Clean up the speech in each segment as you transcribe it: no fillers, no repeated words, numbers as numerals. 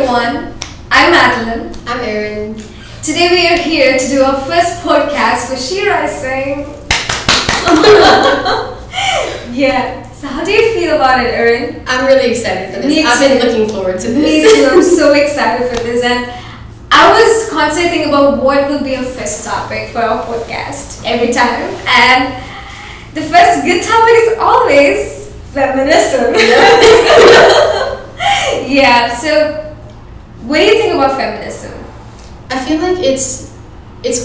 everyone, I'm Madeline. I'm Erin. Today we are here to do our first podcast for SheRising. Yeah, so how do you feel about it, Erin? I'm really excited for this. I've been looking forward to this. Me too, I'm so excited for this, and I was constantly thinking about what will be a first topic for our podcast every time, and the first good topic is always feminism. Yeah, so what do you think about feminism? I feel like it's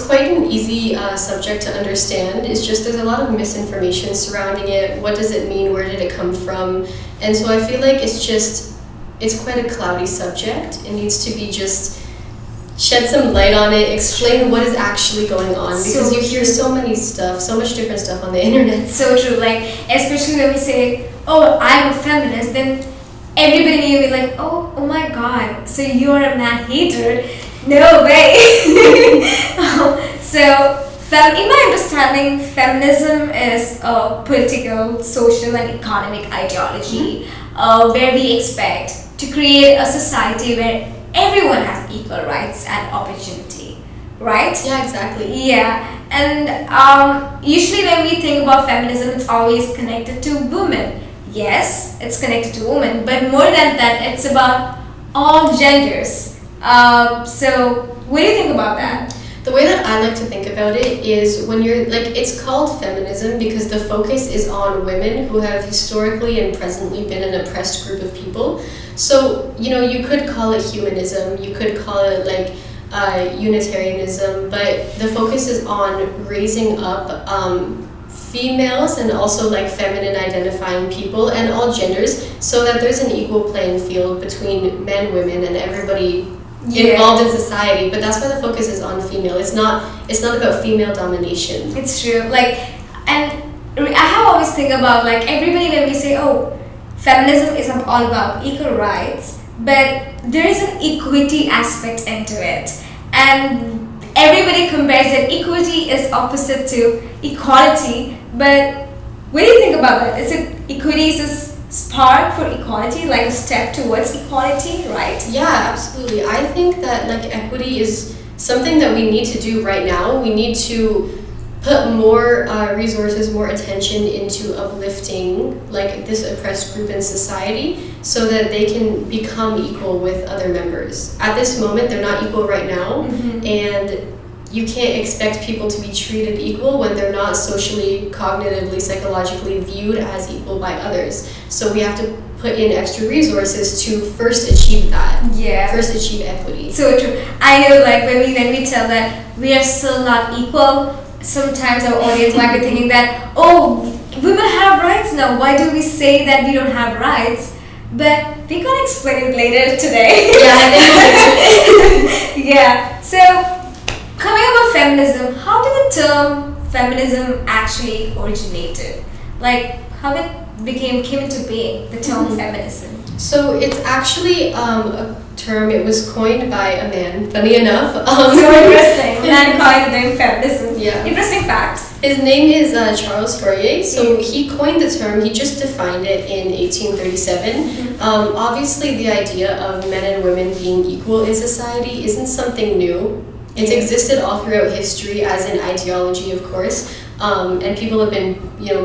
quite an easy subject to understand. It's just there's a lot of misinformation surrounding it. What does it mean? Where did it come from? And so I feel like it's quite a cloudy subject. It needs to be just shed some light on it, explain what is actually going on, because you hear so much different stuff on the internet. So true, like especially when we say, oh, I'm a feminist, then everybody will be like, oh my god, so you're a man hater. No way. So in my understanding, feminism is a political, social and economic ideology where we expect to create a society where everyone has equal rights and opportunity, right? Yeah, exactly. Yeah, and usually when we think about feminism, it's always connected to women. Yes, it's connected to women, but more than that, it's about all genders. So what do you think about that? The way that I like to think about it is when you're it's called feminism because the focus is on women who have historically and presently been an oppressed group of people. So, you could call it humanism, you could call it Unitarianism, but the focus is on raising up females and also feminine identifying people and all genders so that there's an equal playing field between men, women, and everybody involved in society. But that's why the focus is on female. It's not about female domination. It's true. And I have always think about everybody when we say, oh, feminism is all about equal rights, but there is an equity aspect into it, and everybody compares that equity is opposite to equality. But what do you think about that? Is it equity is a spark for equality, like a step towards equality, right? Yeah, absolutely. I think that equity is something that we need to do right now. We need to put more resources, more attention into uplifting this oppressed group in society so that they can become equal with other members. At this moment, they're not equal right now, and you can't expect people to be treated equal when they're not socially, cognitively, psychologically viewed as equal by others. So we have to put in extra resources to first achieve that. Yeah. First achieve equity. So true. I know when we tell that we are still not equal, sometimes our audience might be thinking that, oh, women have rights now. Why do we say that we don't have rights? But we can explain it later today. Yeah, I think yeah. So coming about feminism, how did the term feminism actually originated? How it came into being, the term feminism? So it's actually a term, it was coined by a man, funny enough. So interesting. Man coined the name feminism. Yeah. Interesting fact. His name is Charles Fourier. So he coined the term, he just defined it in 1837. Obviously the idea of men and women being equal in society isn't something new. It's existed all throughout history as an ideology, of course, and people have been,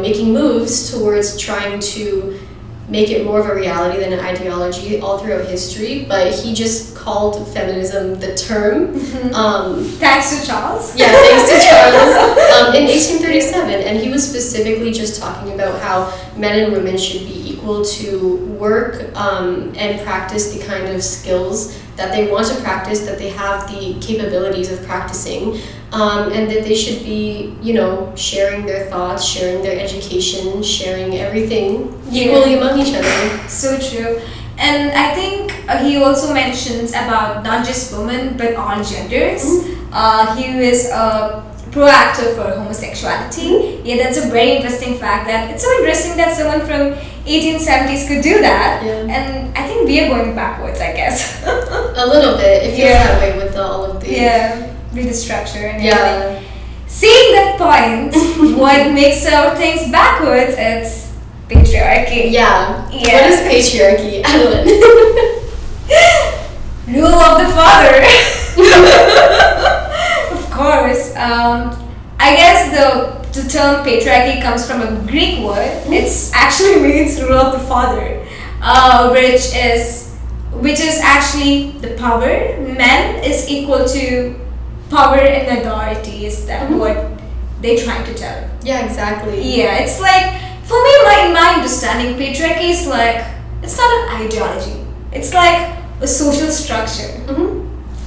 making moves towards trying to make it more of a reality than an ideology all throughout history. But he just called feminism the term. Thanks to Charles. Yeah, thanks to Charles in 1837, and he was specifically just talking about how men and women should be equal to work and practice the kind of skills that they want to practice, that they have the capabilities of practicing, and that they should be, sharing their thoughts, sharing their education, sharing everything equally among each other. So true. And I think he also mentions about not just women, but all genders. He is a proactive for homosexuality. Yeah, that's a very interesting fact. That it's so interesting that someone from 1870s could do that. Yeah. And I think we are going backwards, I guess. A little bit. It feels that way with all of the... Yeah, with the structure and everything. Seeing that point, what makes our things backwards, it's patriarchy. Yeah. What is patriarchy, Adeline? father. Of course. I guess the term patriarchy comes from a Greek word. It's actually means rule of the father, which is actually the power. Men is equal to power and authority. Is that what they're trying to tell? Yeah, exactly. Yeah, it's like, for me, in my understanding, patriarchy is like, it's not an ideology. It's like a social structure.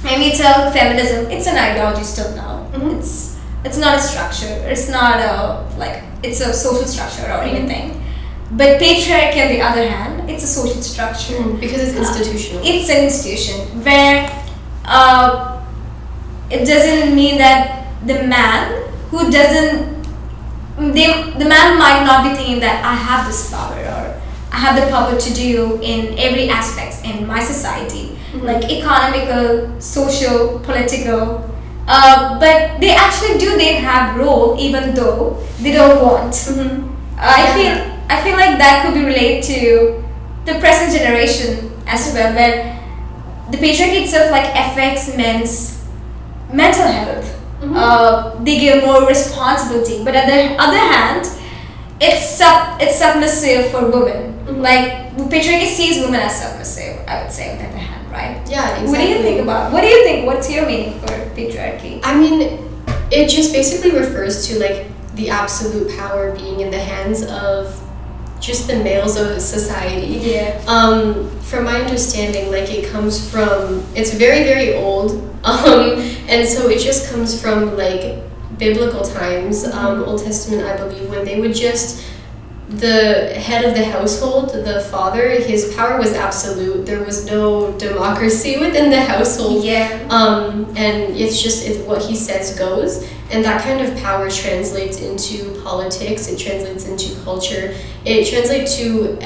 When we tell feminism, it's an ideology still now. It's not a structure. It's not it's a social structure or anything. But patriarchy, on the other hand, it's a social structure. Because it's institutional. It's an institution where it doesn't mean that the man who doesn't, the man might not be thinking that I have this power or I have the power to do in every aspect in my society, like economical, social, political. But they actually do. They have role even though they don't want. I feel like that could be related to the present generation as well, where the patriarchy itself like affects men's mental health. They give more responsibility, but at the other hand, it's submissive for women. Like patriarchy sees women as submissive, I would say, on the other hand, right? Yeah, exactly. What do you think about? What do you think? What's your meaning for patriarchy? I mean, it just basically refers to like the absolute power being in the hands of just the males of society. Yeah. From my understanding, like it comes from, it's very, very old. And so it just comes from like biblical times, Old Testament, I believe, when they would just, the head of the household, the father, his power was absolute. There was no democracy within the household. Yeah. And it's what he says goes. And that kind of power translates into politics, it translates into culture, it translates to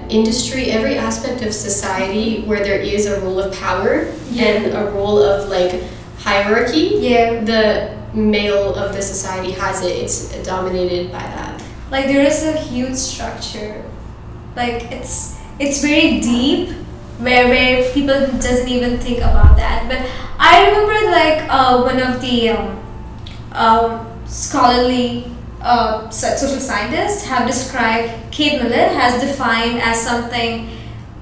industry, every aspect of society where there is a role of power and a role of like hierarchy. Yeah. The male of the society has it, it's dominated by that. Like there is a huge structure. Like it's very deep where people doesn't even think about that. But I remember like one of the scholarly social scientists have described, Kate Millett has defined as something,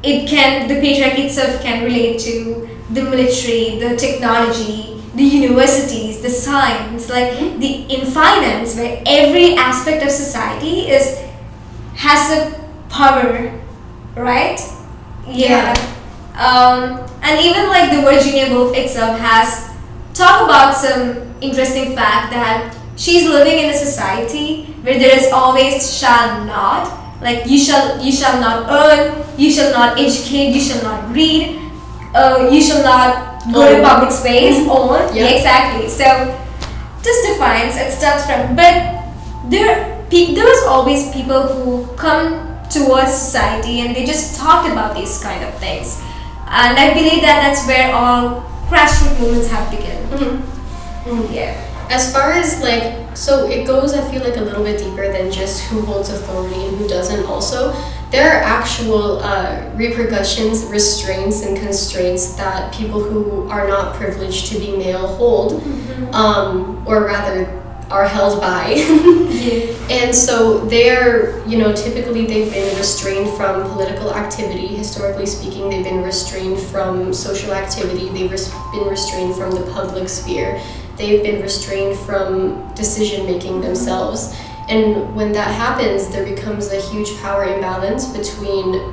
the patriarchy itself can relate to the military, the technology, the universities, the science, like in finance, where every aspect of society has a power, right? Yeah. And even like the Virginia Woolf itself has talked about some interesting fact that she's living in a society where there is always shall not, like you shall not earn, you shall not educate, you shall not read, you shall not go to public space, own. Yeah, exactly. So this defines it starts from, but there was always people who come towards society and they just talked about these kind of things, and I believe that that's where all grassroots movements have begun. Yeah. As far as like, so it goes, I feel like a little bit deeper than just who holds authority and who doesn't. Also, there are actual repercussions, restraints, and constraints that people who are not privileged to be male hold, or rather are held by. And so they're, typically they've been restrained from political activity. Historically speaking, they've been restrained from social activity. They've been restrained from the public sphere. They've been restrained from decision making themselves. And when that happens, there becomes a huge power imbalance between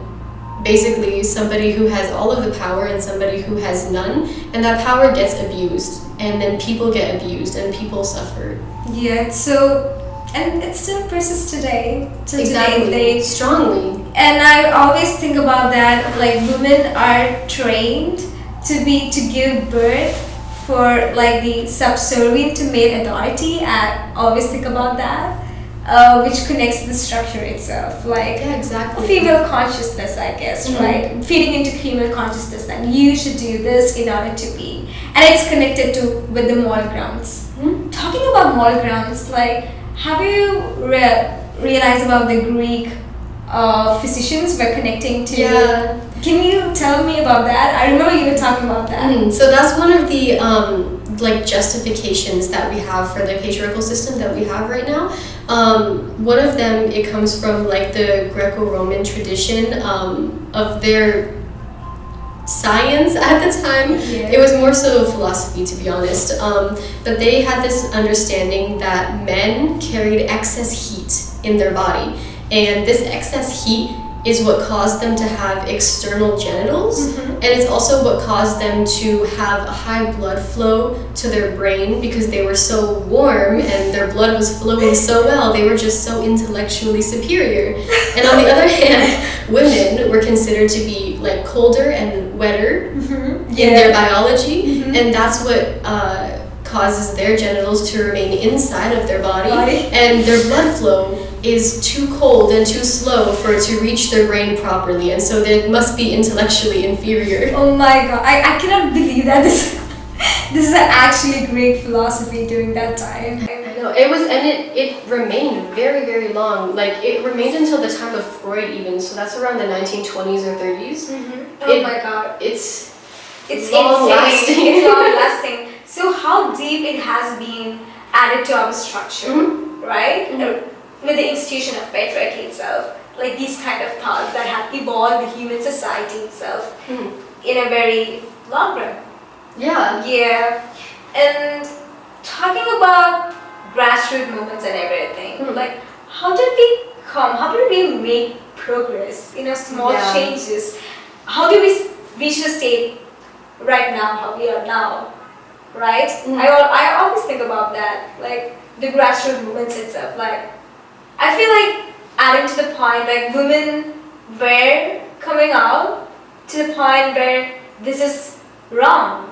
basically somebody who has all of the power and somebody who has none, and that power gets abused, and then people get abused and people suffer. Yeah, and it still persists today. Exactly. Today's day. Strongly. And I always think about that, like women are trained to give birth for like the subservient to male authority. I always think about that. Which connects to the structure itself, like female consciousness, I guess, right? Feeding into female consciousness that you should do this in order to be, and it's connected with the moral grounds. Talking about moral grounds, like, have you realized about the Greek physicians were connecting to Can you tell me about that? I remember you were talking about that. So that's one of the like justifications that we have for the patriarchal system that we have right now. One of them, it comes from like the Greco-Roman tradition of their science at the time. It was more so philosophy, to be honest, but they had this understanding that men carried excess heat in their body, and this excess heat is what caused them to have external genitals, and it's also what caused them to have a high blood flow to their brain because they were so warm and their blood was flowing so well. They were just so intellectually superior. And on the other hand, women were considered to be like colder and wetter in their biology, and that's what causes their genitals to remain inside of their body. And their blood flow is too cold and too slow for it to reach their brain properly, and so they must be intellectually inferior. Oh my god, I cannot believe that this is actually great philosophy during that time. I know, it was, and it remained very, very long. Like, it remained until the time of Freud even, so that's around the 1920s or 30s. Oh my god. It's long lasting. It's long lasting. So how deep it has been added to our structure, right? With the institution of patriarchy itself, like these kind of thoughts that have evolved the human society itself in a very long run. Yeah. And talking about grassroots movements and everything, like how did we make progress, small changes? How do we reach the state right now, how we are now, right? I always think about that, like the grassroots movements itself. Like, I feel like adding to the point, like women were coming out to the point where this is wrong.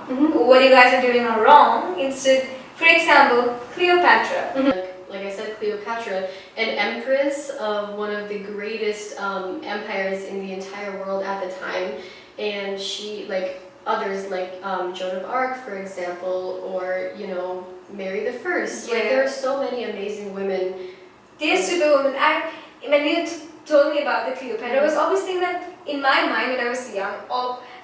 What you guys are doing are wrong. Instead, for example, Cleopatra. Like I said, Cleopatra, an empress of one of the greatest empires in the entire world at the time, and she, like others like Joan of Arc, for example, or Mary the First. Like, there are so many amazing women. They're superwomen. When you told me about the Cleopatra, I was always thinking that in my mind when I was young,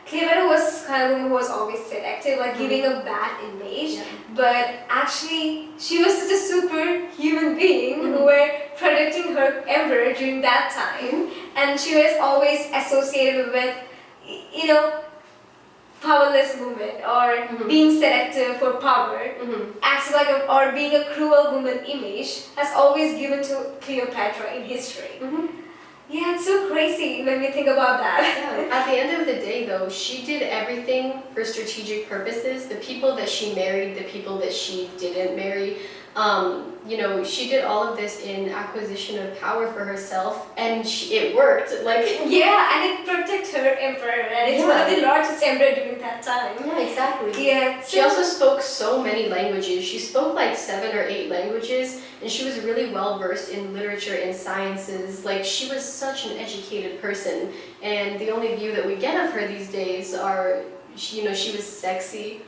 Cleopatra was kind of a woman who was always selective, like giving a bad image. But actually, she was such a superhuman being who were protecting her emperor during that time, and she was always associated with, powerless woman or being selective for power, acts like or being a cruel woman image has always given to Cleopatra in history. Yeah, it's so crazy when we think about that. At the end of the day, though, she did everything for strategic purposes. The people that she married, the people that she didn't marry, she did all of this in acquisition of power for herself, and it worked. Like, and it protected her emperor, and it's one of the largest emperor during that time. Yeah, exactly. Yeah. She also spoke so many languages. She spoke like 7 or 8 languages, and she was really well versed in literature and sciences. Like, she was such an educated person, and the only view that we get of her these days are, she was sexy.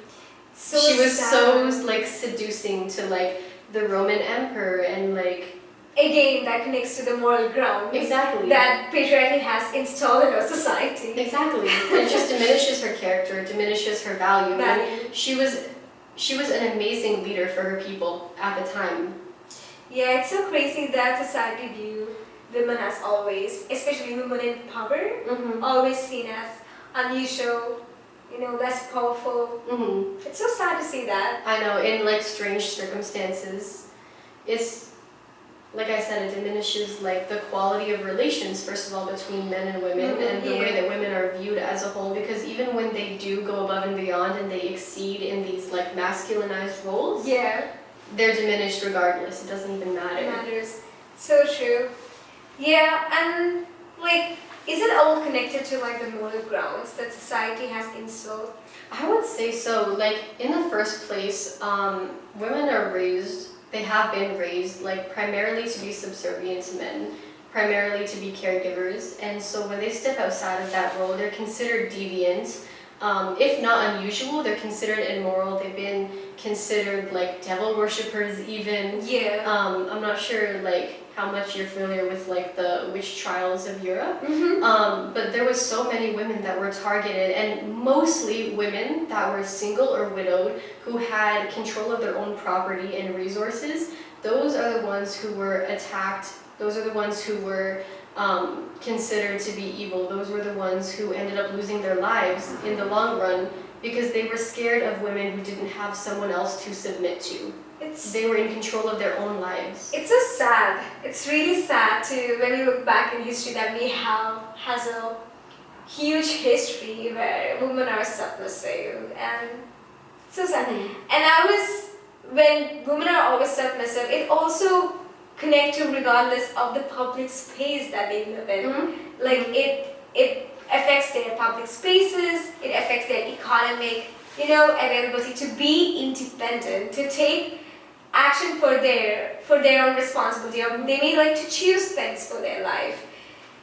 She was so like seducing to like the Roman emperor, and like, again, that connects to the moral ground that patriarchy has installed in our society. Exactly. It just diminishes her character, diminishes her value. And she was an amazing leader for her people at the time. Yeah, it's so crazy that society view women as always, especially women in power, always seen as unusual, less powerful. It's so sad to see that. I know, in like strange circumstances. It's, like I said, it diminishes like the quality of relations, first of all, between men and women, and the way that women are viewed as a whole, because even when they do go above and beyond and they exceed in these like masculinized roles, they're diminished regardless. It doesn't even matter. It matters. So true. Yeah, and like, is it all connected to like the moral grounds that society has installed? I would say so. Like, in the first place, women are raised, they have been raised, like, primarily to be subservient to men, primarily to be caregivers, and so when they step outside of that role, they're considered deviant. if not unusual, they're considered immoral. They've been considered like devil worshippers even. Yeah. I'm not sure like how much you're familiar with like the witch trials of Europe. But there was so many women that were targeted, and mostly women that were single or widowed who had control of their own property and resources. Those are the ones who were attacked. Those are the ones who were considered to be evil. Those were the ones who ended up losing their lives in the long run because they were scared of women who didn't have someone else to submit to. They were in control of their own lives. It's so sad. It's really sad to when we look back in history that we have has a huge history where women are submissive, and it's so sad. And when women are always submissive, it also connects to regardless of the public space that they live in. Like it affects their public spaces. It affects their economic, availability to be independent, to take action for their own responsibility, or they may like to choose things for their life,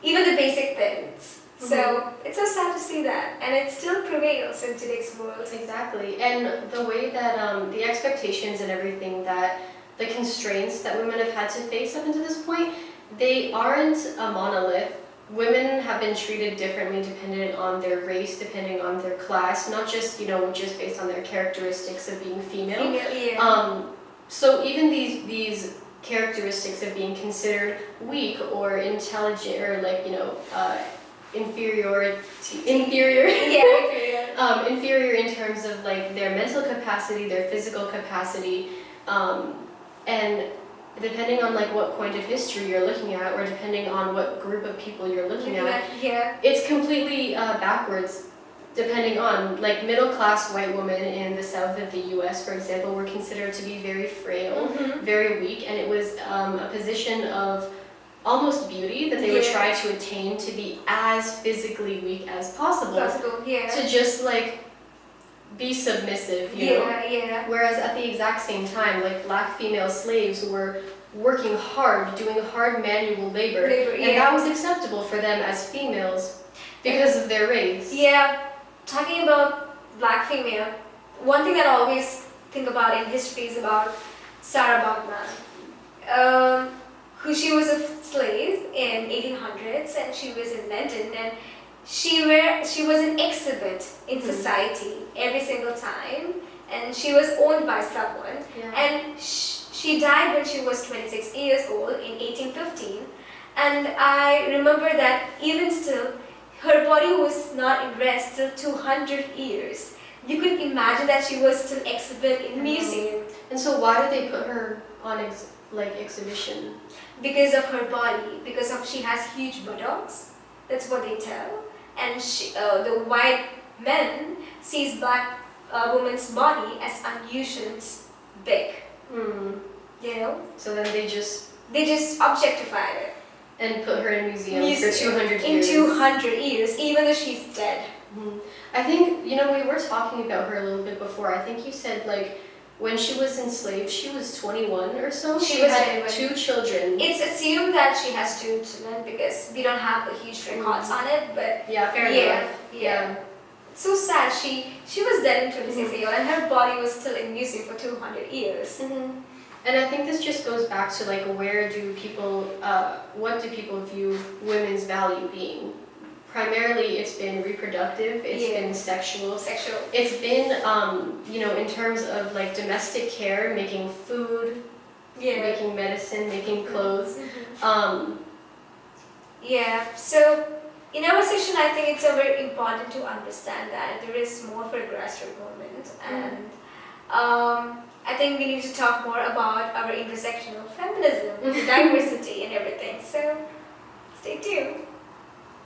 even the basic things. So it's so sad to see that, and it still prevails in today's world. Exactly, and the way that the expectations and everything, that the constraints that women have had to face up until this point, they aren't a monolith. Women have been treated differently depending on their race, depending on their class, not just just based on their characteristics of being female. So even these characteristics of being considered weak or intelligent or inferior inferior in terms of like their mental capacity, their physical capacity, and depending on like what point of history you're looking at, or depending on what group of people you're looking at, it's completely backwards. Depending on, like, middle-class white women in the south of the U.S., for example, were considered to be very frail, very weak, and it was a position of almost beauty that they would try to attain to be as physically weak as possible. To just, like, be submissive, you know? Whereas at the exact same time, like, black female slaves were working hard, doing hard manual labor, and that was acceptable for them as females because of their race. Talking about black female, one thing that I always think about in history is about Sarah Bachman, who she was a slave in 1800s, and she was in London, and she was an exhibit in society every single time, and she was owned by someone, and she died when she was 26 years old in 1815, and I remember that even still, her body was not in rest till 200 years. You could imagine that she was still exhibit in museum. And so why did they put her on exhibition? Because of her body, because she has huge buttocks. That's what they tell. And the white men sees black woman's body as unusual, big. So then they just objectified it. And put her in a museum for 200 years. In 200 years, even though she's dead. I think, we were talking about her a little bit before. I think you said, like, when she was enslaved, she was 21 or so. She had 2 children. It's assumed that she has 2 children because we don't have the huge records on it, but... fair enough. It's so sad. She was dead in 26 years, and her body was still in museum for 200 years. And I think this just goes back to like what do people view women's value being? Primarily, it's been reproductive. It's been sexual. It's been in terms of like domestic care, making food, making medicine, making clothes. So in our section, I think it's very important to understand that there is more for grassroots movement, and I think we need to talk more about our intersectional feminism, diversity.